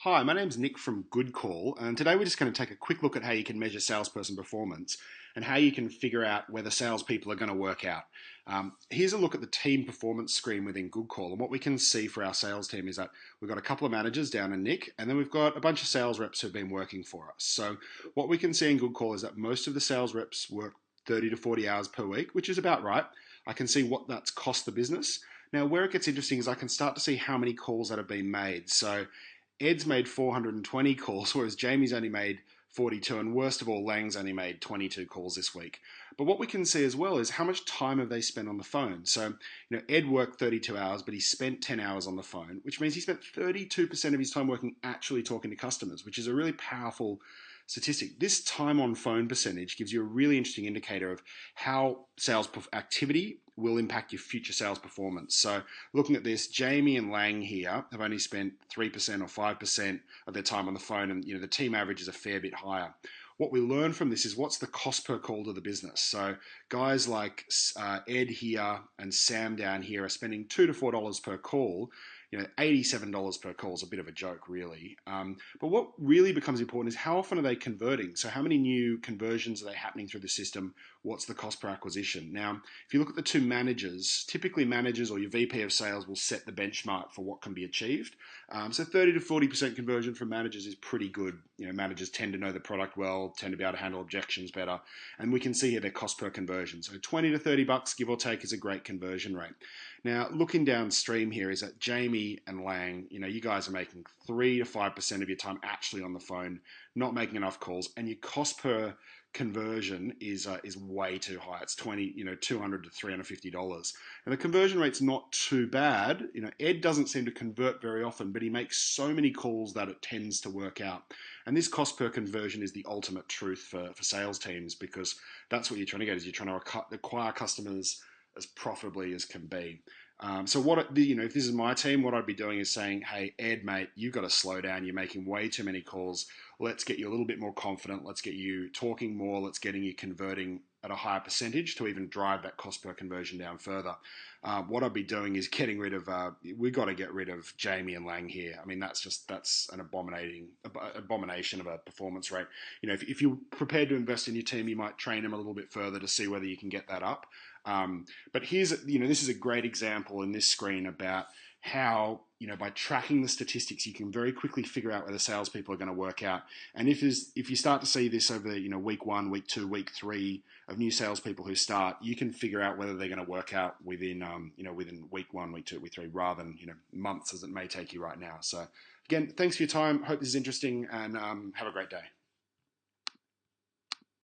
Hi, my name's Nick from Good Call, and today we're just going to take a quick look at how you can measure salesperson performance and how you can figure out whether salespeople are going to work out. Here's a look at the team performance screen within Good Call, and what we can see for our sales team is that we've got a couple of managers down in Nick, and then we've got a bunch of sales reps who've been working for us. So what we can see in Good Call is that most of the sales reps work 30 to 40 hours per week, which is about right. I can see what that's cost the business. Now, where it gets interesting is I can start to see how many calls that have been made. So Ed's made 420 calls, whereas Jamie's only made 42, and worst of all, Lang's only made 22 calls this week. But what we can see as well is how much time have they spent on the phone. So, Ed worked 32 hours, but he spent 10 hours on the phone, which means he spent 32% of his time working actually talking to customers, which is a really powerful statistic. This time on phone percentage gives you a really interesting indicator of how sales activity will impact your future sales performance. So looking at this, Jamie and Lang here have only spent 3% or 5% of their time on the phone, and the team average is a fair bit higher. What we learn from this is what's the cost per call to the business. So guys like Ed here and Sam down here are spending $2 to $4 per call. $87 per call is a bit of a joke, really. But what really becomes important is how often are they converting? So how many new conversions are they happening through the system? What's the cost per acquisition? Now, if you look at the two managers, typically managers or your VP of sales will set the benchmark for what can be achieved. So 30 to 40% conversion from managers is pretty good. Managers tend to know the product well, tend to be able to handle objections better. And we can see here their cost per conversion. So 20 to 30 bucks, give or take, is a great conversion rate. Now, looking downstream here is that Jamie and Lang, you guys are making 3 to 5% of your time actually on the phone, not making enough calls, and your cost per conversion is way too high. It's $200 to $350, and the conversion rate's not too bad. Ed doesn't seem to convert very often, but he makes so many calls that it tends to work out. And this cost per conversion is the ultimate truth for sales teams, because that's what you're trying to get. Is you're trying to acquire customers as profitably as can be. So if this is my team, what I'd be doing is saying, hey, Ed, mate, you've got to slow down. You're making way too many calls. Let's get you a little bit more confident. Let's get you talking more. Let's getting you converting at a higher percentage to even drive that cost per conversion down further. What I'd be doing is getting rid of, we've got to get rid of Jamie and Lang here. I mean, that's an abomination of a performance rate. If you're prepared to invest in your team, you might train them a little bit further to see whether you can get that up. But this is a great example in this screen about how, by tracking the statistics, you can very quickly figure out whether salespeople are going to work out. And if you start to see this over, week 1, week 2, week 3 of new salespeople who start, you can figure out whether they're going to work out within week 1, week 2, week 3, rather than, months as it may take you right now. So again, thanks for your time. Hope this is interesting, and have a great day.